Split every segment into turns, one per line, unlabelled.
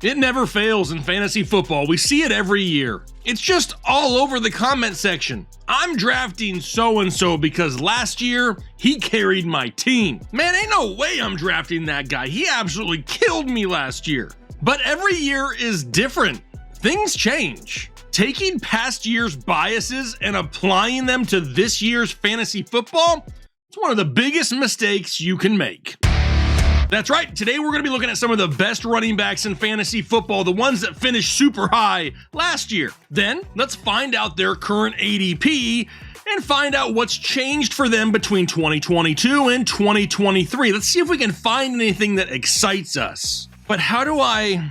It never fails in fantasy football. We see it every year. It's just all over the comment section. I'm drafting so-and-so because last year, he carried my team. Man, ain't no way I'm drafting that guy. He absolutely killed me last year. But every year is different. Things change. Taking past year's biases and applying them to this year's fantasy football, it's one of the biggest mistakes you can make. That's right, today we're going to be looking at some of the best running backs in fantasy football, the ones that finished super high last year. Then, let's find out their current ADP and find out what's changed for them between 2022 and 2023. Let's see if we can find anything that excites us. But how do I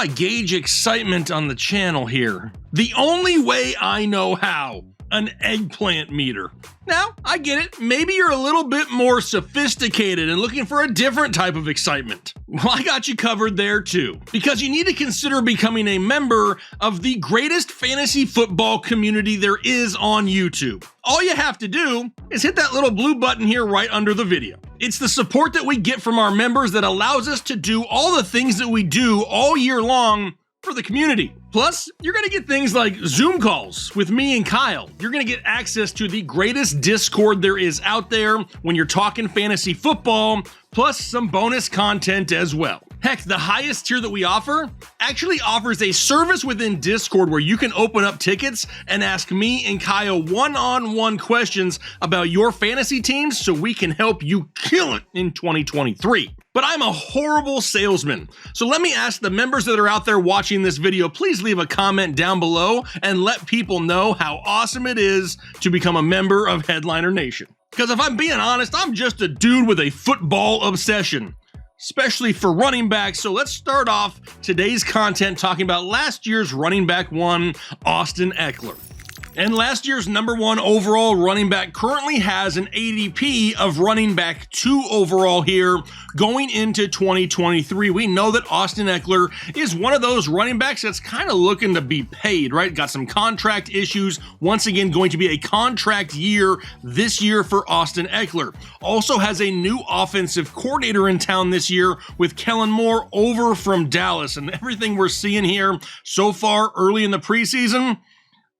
gauge excitement on the channel here? The only way I know how. An eggplant meter. Now, I get it. Maybe you're a little bit more sophisticated and looking for a different type of excitement. Well, I got you covered there too, because you need to consider becoming a member of the greatest fantasy football community there is on YouTube. All you have to do is hit that little blue button here right under the video. It's the support that we get from our members that allows us to do all the things that we do all year long for the community. Plus, you're going to get things like Zoom calls with me and Kyle. You're going to get access to the greatest Discord there is out there when you're talking fantasy football, plus some bonus content as well. Heck, the highest tier that we offer actually offers a service within Discord where you can open up tickets and ask me and Kyle one-on-one questions about your fantasy teams so we can help you kill it in 2023. But I'm a horrible salesman, so let me ask the members that are out there watching this video, please leave a comment down below and let people know how awesome it is to become a member of Headliner Nation. Because if I'm being honest, I'm just a dude with a football obsession, especially for running backs. So let's start off today's content talking about last year's running back one, Austin Ekeler. And last year's number one overall running back currently has an ADP of running back 2 overall here going into 2023. We know that Austin Ekeler is one of those running backs that's kind of looking to be paid, right? Got some contract issues. Once again, going to be a contract year this year for Austin Ekeler. Also has a new offensive coordinator in town this year with Kellen Moore over from Dallas. And everything we're seeing here so far early in the preseason,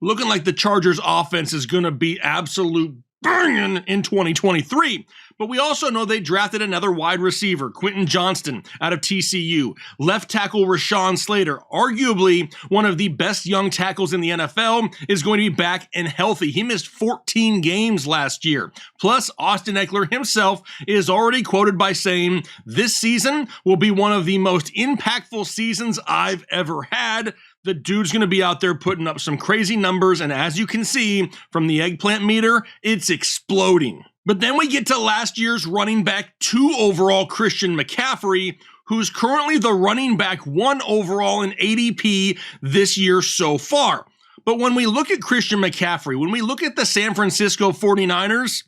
looking like the Chargers offense is going to be absolute banging in 2023. But we also know they drafted another wide receiver, Quentin Johnston, out of TCU. Left tackle Rashawn Slater, arguably one of the best young tackles in the NFL, is going to be back and healthy. He missed 14 games last year. Plus, Austin Ekeler himself is already quoted by saying, "This season will be one of the most impactful seasons I've ever had." The dude's going to be out there putting up some crazy numbers, and as you can see from the eggplant meter, it's exploding. But then we get to last year's running back 2 overall, Christian McCaffrey, who's currently the running back 1 overall in ADP this year so far. But when we look at Christian McCaffrey, when we look at the San Francisco 49ers,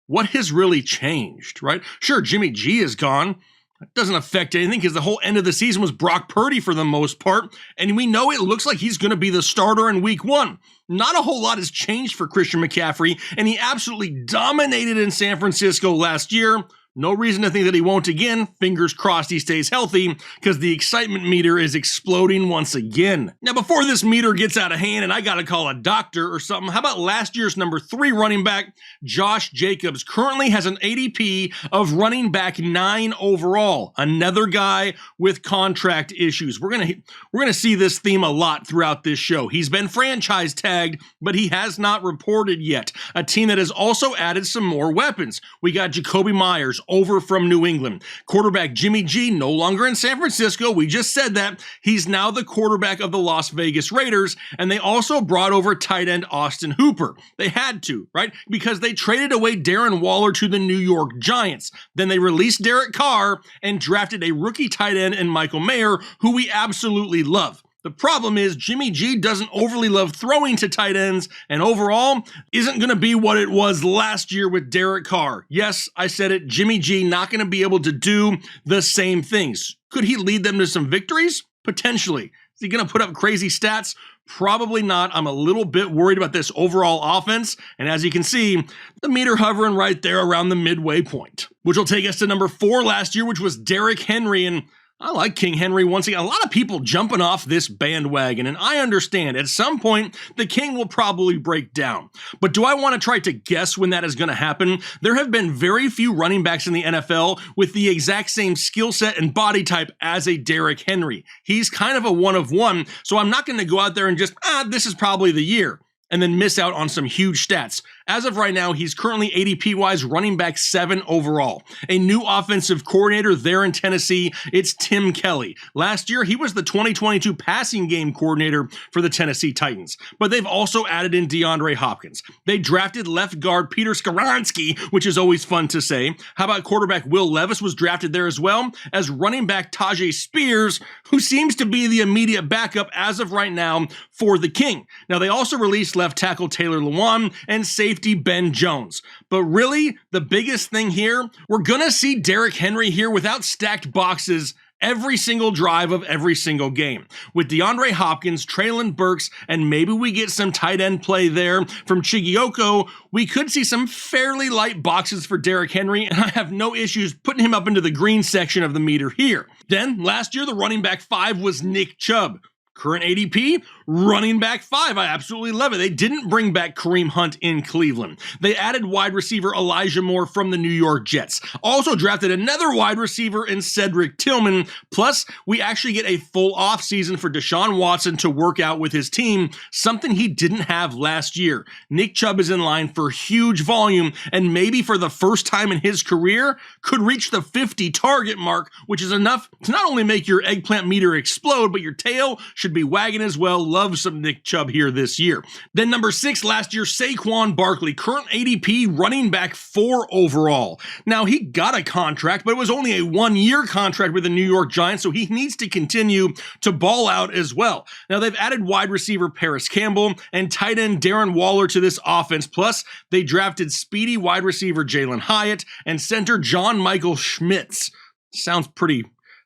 what has really changed, right? Sure, Jimmy G is gone. It doesn't affect anything because the whole end of the season was Brock Purdy for the most part, and we know it looks like he's going to be the starter in week 1. Not a whole lot has changed for Christian McCaffrey, and he absolutely dominated in San Francisco last year. No reason to think that he won't again. Fingers crossed he stays healthy because the excitement meter is exploding once again. Now, before this meter gets out of hand and I got to call a doctor or something, how about last year's number 3 running back, Josh Jacobs, currently has an ADP of running back 9 overall. Another guy with contract issues. We're gonna see this theme a lot throughout this show. He's been franchise tagged, but he has not reported yet. A team that has also added some more weapons. We got Jacoby Myers over from New England. Quarterback Jimmy G, no longer in San Francisco. We just said that. He's now the quarterback of the Las Vegas Raiders, and they also brought over tight end Austin Hooper. They had to, right? Because they traded away Darren Waller to the New York Giants. Then they released Derek Carr and drafted a rookie tight end in Michael Mayer, who we absolutely love. The problem is Jimmy G doesn't overly love throwing to tight ends, and overall isn't going to be what it was last year with Derek Carr. Yes, I said it, Jimmy G not going to be able to do the same things. Could he lead them to some victories? Potentially. Is he going to put up crazy stats? Probably not. I'm a little bit worried about this overall offense, and as you can see, the meter hovering right there around the midway point, which will take us to number 4 last year, which was Derrick Henry, and I like King Henry once again. A lot of people jumping off this bandwagon, and I understand at some point the King will probably break down. But do I want to try to guess when that is going to happen? There have been very few running backs in the NFL with the exact same skill set and body type as a Derrick Henry. He's kind of a one of one, so I'm not going to go out there and just, this is probably the year, and then miss out on some huge stats. As of right now, he's currently ADP-wise running back 7 overall. A new offensive coordinator there in Tennessee, it's Tim Kelly. Last year, he was the 2022 passing game coordinator for the Tennessee Titans. But they've also added in DeAndre Hopkins. They drafted left guard Peter Skoronski, which is always fun to say. How about quarterback Will Levis was drafted there as well, as running back Tajay Spears, who seems to be the immediate backup as of right now for the King. Now, they also released left tackle Taylor Lewan and safety Ben Jones. But really, the biggest thing here, we're gonna see Derrick Henry here without stacked boxes every single drive of every single game. With DeAndre Hopkins, Treylon Burks, and maybe we get some tight end play there from Chigioko, we could see some fairly light boxes for Derrick Henry, and I have no issues putting him up into the green section of the meter here. Then, last year, the running back 5 was Nick Chubb. Current ADP, running back 5. I absolutely love it. They didn't bring back Kareem Hunt in Cleveland. They added wide receiver Elijah Moore from the New York Jets. Also drafted another wide receiver in Cedric Tillman. Plus, we actually get a full offseason for Deshaun Watson to work out with his team, something he didn't have last year. Nick Chubb is in line for huge volume, and maybe for the first time in his career, could reach the 50 target mark, which is enough to not only make your eggplant meter explode, but your tail should be wagging as well. Love some Nick Chubb here this year. Then number 6 last year, Saquon Barkley, current ADP running back 4 overall. Now he got a contract, but it was only a 1-year contract with the New York Giants, so he needs to continue to ball out as well. Now they've added wide receiver Paris Campbell and tight end Darren Waller to this offense. Plus they drafted speedy wide receiver Jalen Hyatt and center John Michael Schmitz.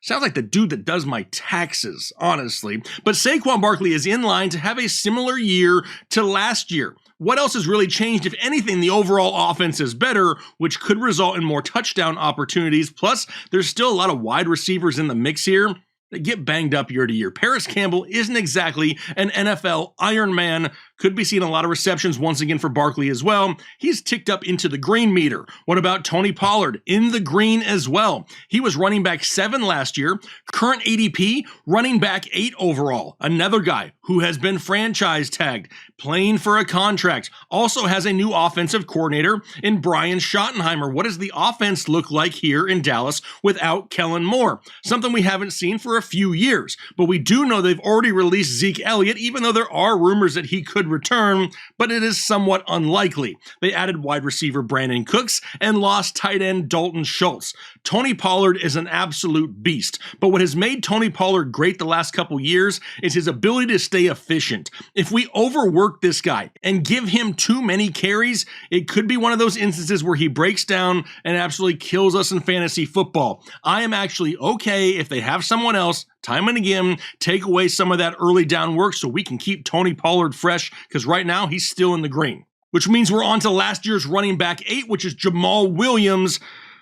Sounds like the dude that does my taxes, honestly. But Saquon Barkley is in line to have a similar year to last year. What else has really changed? If anything, the overall offense is better, which could result in more touchdown opportunities. Plus, there's still a lot of wide receivers in the mix here that get banged up year to year. Paris Campbell isn't exactly an NFL Iron Man. Could be seeing a lot of receptions once again for Barkley as well. He's ticked up into the green meter. What about Tony Pollard? In the green as well. He was running back 7 last year. Current ADP, running back 8 overall. Another guy who has been franchise tagged, playing for a contract. Also has a new offensive coordinator in Brian Schottenheimer. What does the offense look like here in Dallas without Kellen Moore? Something we haven't seen for a few years. But we do know they've already released Zeke Elliott, even though there are rumors that he could return, but it is somewhat unlikely. They added wide receiver Brandon Cooks and lost tight end Dalton Schultz. Tony Pollard is an absolute beast, but what has made Tony Pollard great the last couple years is his ability to stay efficient. If we overwork this guy and give him too many carries, it could be one of those instances where he breaks down and absolutely kills us in fantasy football. I am actually okay if they have someone else time and again take away some of that early down work so we can keep Tony Pollard fresh, because right now he's still in the green. Which means we're on to last year's running back 8, which is Jamal Williams,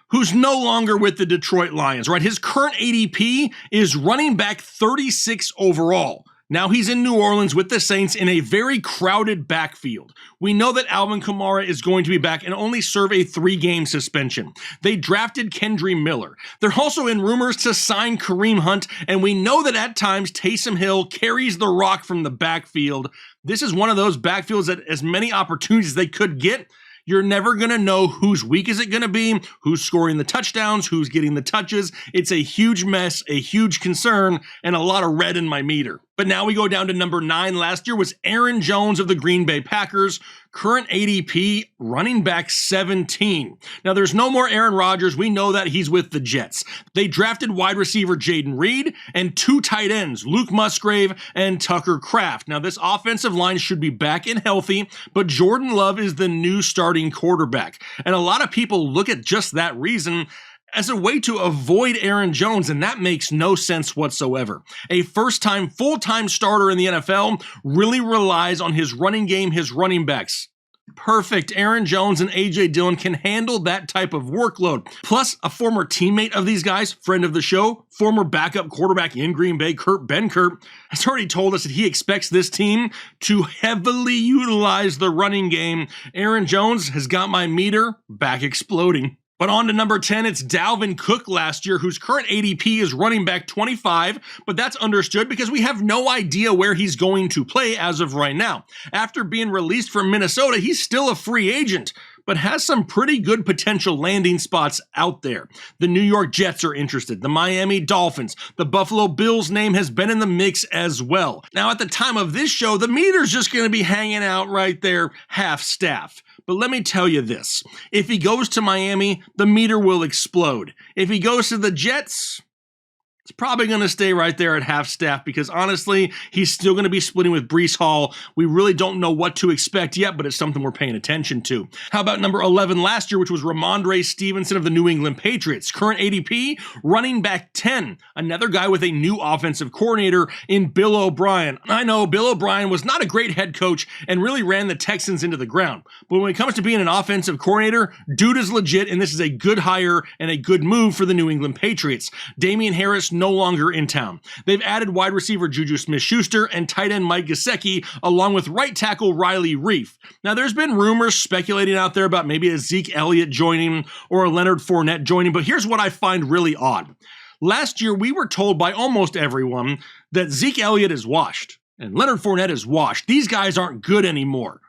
who's no longer with the Detroit Lions, right? His current ADP is running back 36 overall. Now he's in New Orleans with the Saints in a very crowded backfield. We know that Alvin Kamara is going to be back and only serve a 3-game suspension. They drafted Kendre Miller. They're also in rumors to sign Kareem Hunt, and we know that at times Taysom Hill carries the rock from the backfield. This is one of those backfields that as many opportunities as they could get, you're never going to know whose week is it going to be, who's scoring the touchdowns, who's getting the touches. It's a huge mess, a huge concern, and a lot of red in my meter. But now we go down to number 9. Last year was Aaron Jones of the Green Bay Packers. Current ADP, running back 17. Now there's no more Aaron Rodgers. We know that he's with the Jets. They drafted wide receiver Jaden Reed and 2 tight ends, Luke Musgrave and Tucker Kraft. Now this offensive line should be back and healthy, but Jordan Love is the new starting quarterback. And a lot of people look at just that reason as a way to avoid Aaron Jones, and that makes no sense whatsoever. A first-time, full-time starter in the NFL really relies on his running game, his running backs. Perfect. Aaron Jones and A.J. Dillon can handle that type of workload. Plus, a former teammate of these guys, friend of the show, former backup quarterback in Green Bay, Kurt Benkert, has already told us that he expects this team to heavily utilize the running game. Aaron Jones has got my meter back exploding. But on to number 10, it's Dalvin Cook last year, whose current ADP is running back 25, but that's understood because we have no idea where he's going to play as of right now. After being released from Minnesota, he's still a free agent, but has some pretty good potential landing spots out there. The New York Jets are interested, the Miami Dolphins, the Buffalo Bills name has been in the mix as well. Now, at the time of this show, the meter's just going to be hanging out right there, half staff. But let me tell you this, if he goes to Miami, the meter will explode. If he goes to the Jets, it's probably going to stay right there at half staff because honestly, he's still going to be splitting with Breece Hall. We really don't know what to expect yet, but it's something we're paying attention to. How about number 11 last year, which was Ramondre Stevenson of the New England Patriots. Current ADP, running back 10. Another guy with a new offensive coordinator in Bill O'Brien. I know Bill O'Brien was not a great head coach and really ran the Texans into the ground. But when it comes to being an offensive coordinator, dude is legit, and this is a good hire and a good move for the New England Patriots. Damian Harris no longer in town. They've added wide receiver Juju Smith-Schuster and tight end Mike Gesicki, along with right tackle Riley Reif. Now, there's been rumors speculating out there about maybe Ezekiel Elliott joining or a Leonard Fournette joining, but here's what I find really odd. Last year, we were told by almost everyone that Zeke Elliott is washed and Leonard Fournette is washed. These guys aren't good anymore.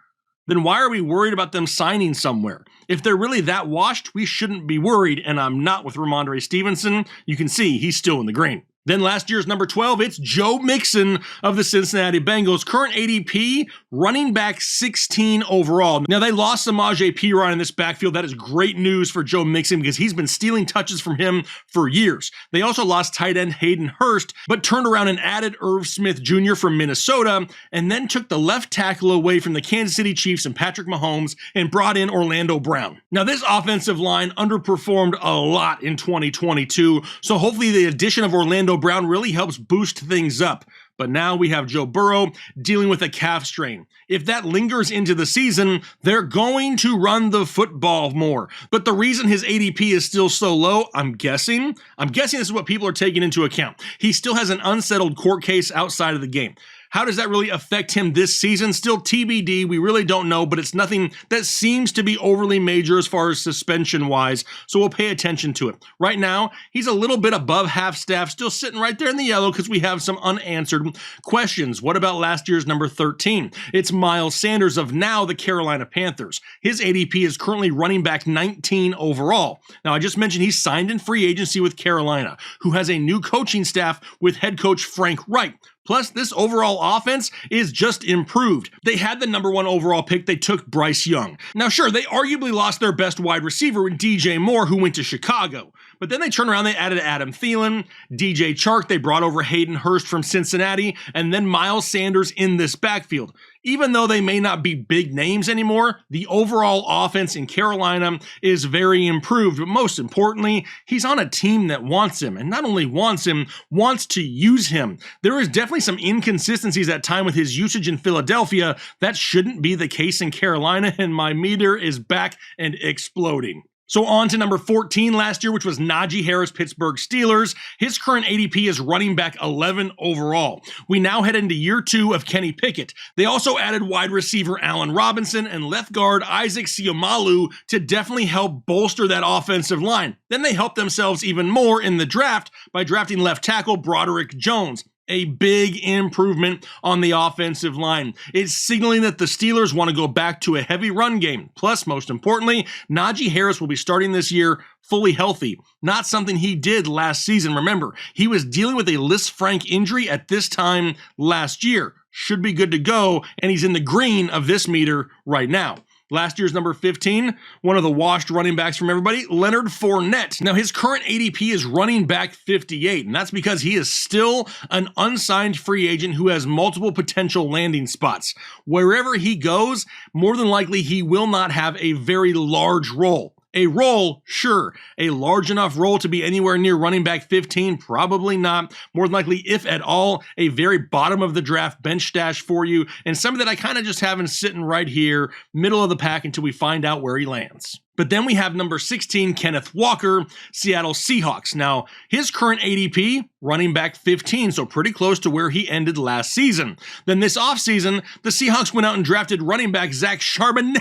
Then why are we worried about them signing somewhere? If they're really that washed, we shouldn't be worried, and I'm not with Ramondre Stevenson. You can see he's still in the green. Then last year's number 12, it's Joe Mixon of the Cincinnati Bengals. Current ADP, running back 16 overall. Now, they lost Samaje Perine in this backfield. That is great news for Joe Mixon because he's been stealing touches from him for years. They also lost tight end Hayden Hurst, but turned around and added Irv Smith Jr. from Minnesota, and then took the left tackle away from the Kansas City Chiefs and Patrick Mahomes and brought in Orlando Brown. Now, this offensive line underperformed a lot in 2022, so hopefully the addition of Orlando Brown really helps boost things up. But now we have Joe Burrow dealing with a calf strain. If that lingers into the season, they're going to run the football more. But the reason his ADP is still so low, I'm guessing this is what people are taking into account. He still has an unsettled court case outside of the game. How does that really affect him this season? Still TBD. We really don't know, but it's nothing that seems to be overly major as far as suspension-wise, so we'll pay attention to it. Right now, he's a little bit above half staff, still sitting right there in the yellow because we have some unanswered questions. What about last year's number 13? It's Miles Sanders of now the Carolina Panthers. His ADP is currently running back 19 overall. Now, I just mentioned he's signed in free agency with Carolina, who has a new coaching staff with head coach Frank Reich. Plus, this overall offense is just improved. They had the number 1 overall pick. They took Bryce Young. Now, sure, they arguably lost their best wide receiver in DJ Moore, who went to Chicago. But then they turned around, they added Adam Thielen, DJ Chark, they brought over Hayden Hurst from Cincinnati, and then Miles Sanders in this backfield. Even though they may not be big names anymore, the overall offense in Carolina is very improved. But most importantly, he's on a team that wants him, and not only wants him, wants to use him. There is definitely some inconsistencies at time with his usage in Philadelphia. That shouldn't be the case in Carolina, and my meter is back and exploding. So on to number 14 last year, which was Naji Harris, Pittsburgh Steelers. His current ADP is running back 11 overall. We now head into year 2 of Kenny Pickett. They also added wide receiver Allen Robinson and left guard Isaac Seumalo to definitely help bolster that offensive line. Then they helped themselves even more in the draft by drafting left tackle Broderick Jones. A big improvement on the offensive line. It's signaling that the Steelers want to go back to a heavy run game. Plus, most importantly, Naji Harris will be starting this year fully healthy. Not something he did last season. Remember, he was dealing with a Lisfranc injury at this time last year. Should be good to go, and he's in the green of this meter right now. Last year's number 15, one of the washed running backs from everybody, Leonard Fournette. Now, his current ADP is running back 58, and that's because he is still an unsigned free agent who has multiple potential landing spots. Wherever he goes, more than likely he will not have a very large role. A role, sure. A large enough role to be anywhere near running back 15, probably not. More than likely, if at all, a very bottom of the draft bench stash for you, and something that I kind of just have him sitting right here, middle of the pack until we find out where he lands. But then we have number 16, Kenneth Walker, Seattle Seahawks. Now, his current ADP, running back 15, so pretty close to where he ended last season. Then this offseason, the Seahawks went out and drafted running back Zach Charbonnet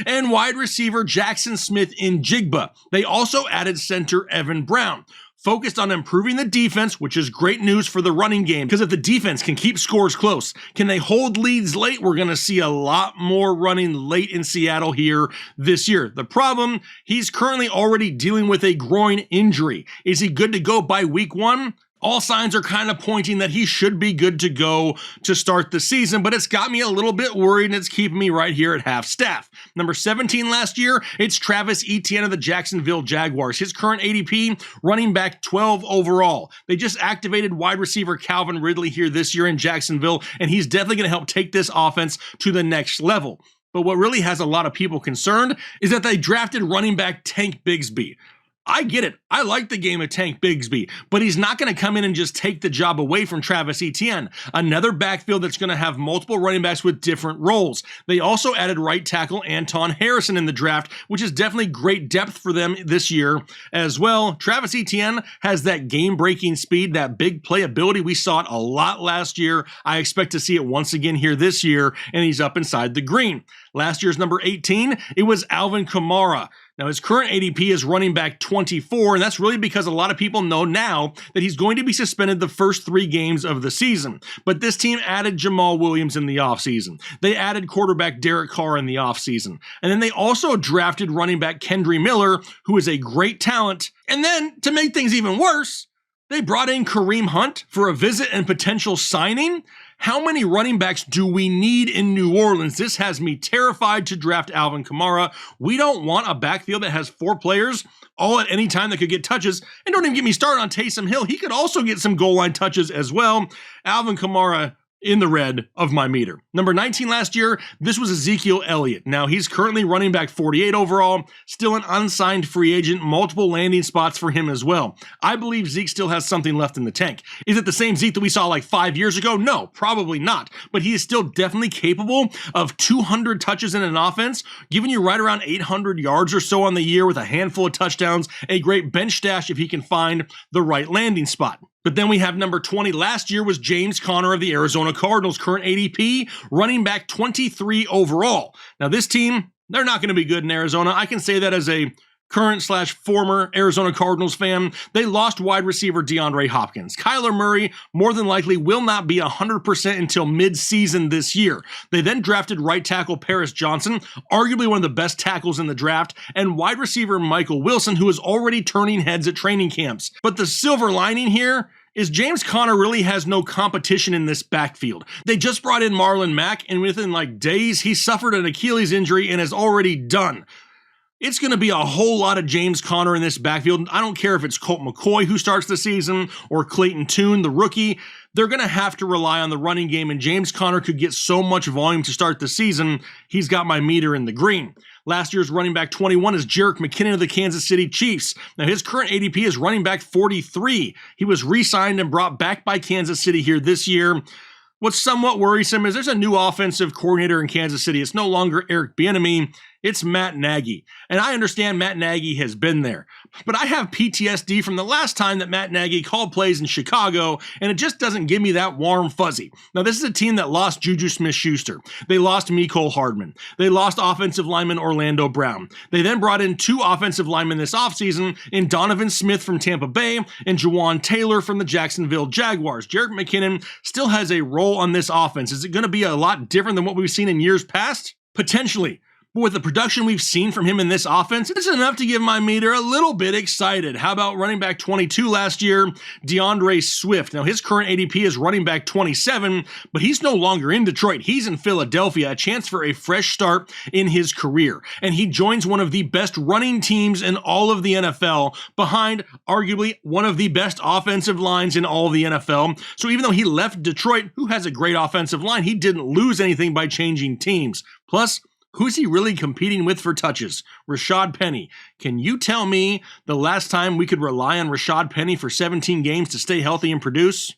and wide receiver Jackson Smith-Njigba. They also added center Evan Brown. Focused on improving the defense, which is great news for the running game, because if the defense can keep scores close, can they hold leads late, we're going to see a lot more running late in Seattle here this year. The problem, he's currently already dealing with a groin injury. Is he good to go by week 1? All signs are kind of pointing that he should be good to go to start the season, but it's got me a little bit worried, and it's keeping me right here at half staff. Number 17 last year, it's Travis Etienne of the Jacksonville Jaguars. His current ADP, running back 12 overall. They just activated wide receiver Calvin Ridley here this year in Jacksonville, and he's definitely going to help take this offense to the next level. But what really has a lot of people concerned is that they drafted running back Tank Bigsby. I get it. I like the game of Tank Bigsby, but he's not going to come in and just take the job away from Travis Etienne. Another backfield that's going to have multiple running backs with different roles. They also added right tackle Anton Harrison in the draft, which is definitely great depth for them this year as well. Travis Etienne has that game-breaking speed, that big playability. We saw it a lot last year. I expect to see it once again here this year, and he's up inside the green. Last year's number 18, it was Alvin Kamara. Now, his current ADP is running back 24, and that's really because a lot of people know now that he's going to be suspended the first 3 games of the season. But this team added Jamal Williams in the offseason. They added quarterback Derek Carr in the offseason. And then they also drafted running back Kendre Miller, who is a great talent. And then, to make things even worse, they brought in Kareem Hunt for a visit and potential signing. How many running backs do we need in New Orleans? This has me terrified to draft Alvin Kamara. We don't want a backfield that has 4 players all at any time that could get touches. And don't even get me started on Taysom Hill. He could also get some goal line touches as well. Alvin Kamara in the red of my meter. Number 19 last year, this was Ezekiel Elliott. Now, he's currently running back 48 overall, still an unsigned free agent, multiple landing spots for him as well. I believe Zeke still has something left in the tank. Is it the same Zeke that we saw like 5 years ago? No, probably not. But he is still definitely capable of 200 touches in an offense, giving you right around 800 yards or so on the year with a handful of touchdowns, a great bench stash if he can find the right landing spot. But then we have number 20 last year was James Conner of the Arizona Cardinals, current ADP, running back 23 overall. Now this team, they're not going to be good in Arizona. I can say that as a current/former Arizona Cardinals fan. They lost wide receiver DeAndre Hopkins. Kyler Murray more than likely will not be 100% until mid-season this year. They then drafted right tackle Paris Johnson, arguably one of the best tackles in the draft, and wide receiver Michael Wilson, who is already turning heads at training camps. But the silver lining here is James Conner really has no competition in this backfield. They just brought in Marlon Mack, and within like days, he suffered an Achilles injury and is already done. It's going to be a whole lot of James Conner in this backfield. I don't care if it's Colt McCoy who starts the season or Clayton Tune, the rookie. They're going to have to rely on the running game, and James Conner could get so much volume to start the season, he's got my meter in the green. Last year's running back 21 is Jerick McKinnon of the Kansas City Chiefs. Now, his current ADP is running back 43. He was re-signed and brought back by Kansas City here this year. What's somewhat worrisome is there's a new offensive coordinator in Kansas City. It's no longer Eric Bieniemy. It's Matt Nagy. And I understand Matt Nagy has been there. But I have PTSD from the last time that Matt Nagy called plays in Chicago, and it just doesn't give me that warm fuzzy. Now, this is a team that lost Juju Smith-Schuster. They lost Mecole Hardman. They lost offensive lineman Orlando Brown. They then brought in 2 offensive linemen this offseason in Donovan Smith from Tampa Bay and Jawan Taylor from the Jacksonville Jaguars. Jerick McKinnon still has a role on this offense. Is it going to be a lot different than what we've seen in years past? Potentially. But with the production we've seen from him in this offense, it's enough to give my meter a little bit excited. How about running back 22 last year, DeAndre Swift? Now, his current ADP is running back 27, but he's no longer in Detroit. He's in Philadelphia, a chance for a fresh start in his career. And he joins one of the best running teams in all of the NFL, behind arguably one of the best offensive lines in all of the NFL. So even though he left Detroit, who has a great offensive line, he didn't lose anything by changing teams. Plus, Who's he really competing with for touches? Rashad Penny. Can you tell me the last time we could rely on Rashad Penny for 17 games to stay healthy and produce?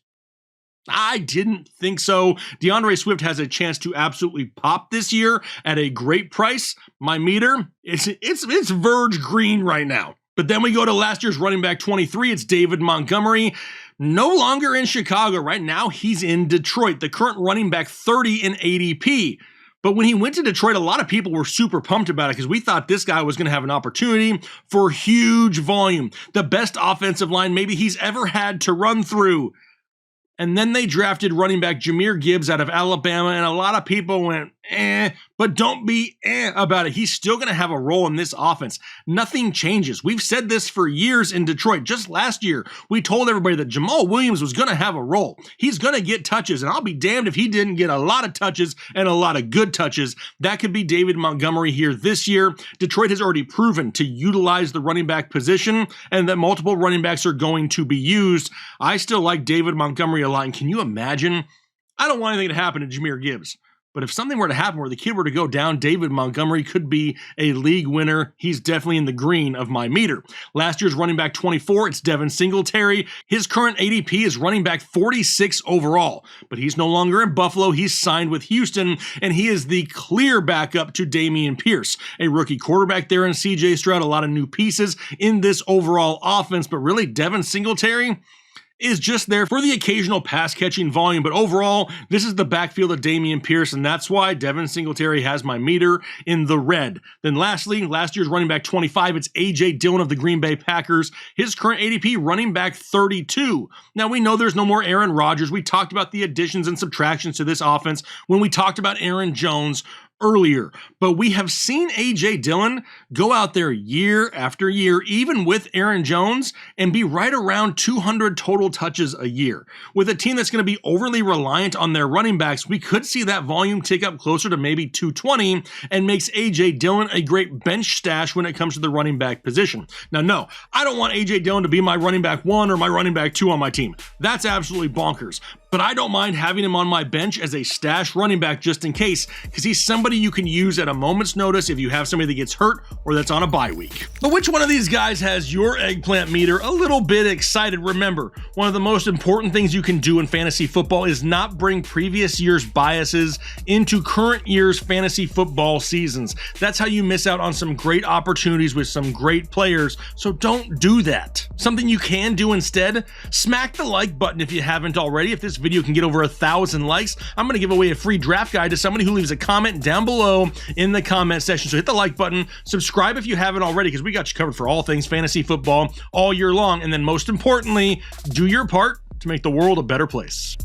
I didn't think so. DeAndre Swift has a chance to absolutely pop this year at a great price. My meter, it's verge green right now. But then we go to last year's running back 23. It's David Montgomery. No longer in Chicago. Right now, he's in Detroit. The current running back 30 in ADP. But when he went to Detroit, a lot of people were super pumped about it because we thought this guy was going to have an opportunity for huge volume. The best offensive line maybe he's ever had to run through. And then they drafted running back Jahmyr Gibbs out of Alabama, and a lot of people went, but don't be about it. He's still going to have a role in this offense. Nothing changes. We've said this for years in Detroit. Just last year, we told everybody that Jamal Williams was going to have a role. He's going to get touches, and I'll be damned if he didn't get a lot of touches and a lot of good touches. That could be David Montgomery here this year. Detroit has already proven to utilize the running back position and that multiple running backs are going to be used. I still like David Montgomery a lot, and can you imagine? I don't want anything to happen to Jahmyr Gibbs. But if something were to happen where the kid were to go down, David Montgomery could be a league winner. He's definitely in the green of my meter. Last year's running back 24, it's Devin Singletary. His current ADP is running back 46 overall. But he's no longer in Buffalo. He's signed with Houston, and he is the clear backup to Dameon Pierce, a rookie quarterback there in CJ Stroud. A lot of new pieces in this overall offense. But really, Devin Singletary is just there for the occasional pass-catching volume, but overall, this is the backfield of Dameon Pierce, and that's why Devin Singletary has my meter in the red. Then lastly, last year's running back 25, it's A.J. Dillon of the Green Bay Packers. His current ADP, running back 32. Now, we know there's no more Aaron Rodgers. We talked about the additions and subtractions to this offense when we talked about Aaron Jones earlier, but we have seen A.J. Dillon go out there year after year, even with Aaron Jones, and be right around 200 total touches a year. With a team that's going to be overly reliant on their running backs, we could see that volume tick up closer to maybe 220 and makes A.J. Dillon a great bench stash when it comes to the running back position. Now, no, I don't want A.J. Dillon to be my running back 1 or my running back 2 on my team. That's absolutely bonkers. But I don't mind having him on my bench as a stash running back just in case, because he's somebody you can use at a moment's notice if you have somebody that gets hurt or that's on a bye week. But which one of these guys has your eggplant meter a little bit excited? Remember, one of the most important things you can do in fantasy football is not bring previous year's biases into current year's fantasy football seasons. That's how you miss out on some great opportunities with some great players, so don't do that. Something you can do instead, smack the like button if you haven't already. If this video can get over 1,000 likes, I'm going to give away a free draft guide to somebody who leaves a comment down below in the comment section. So hit the like button, subscribe if you haven't already, because we got you covered for all things fantasy football all year long. And then most importantly, do your part to make the world a better place.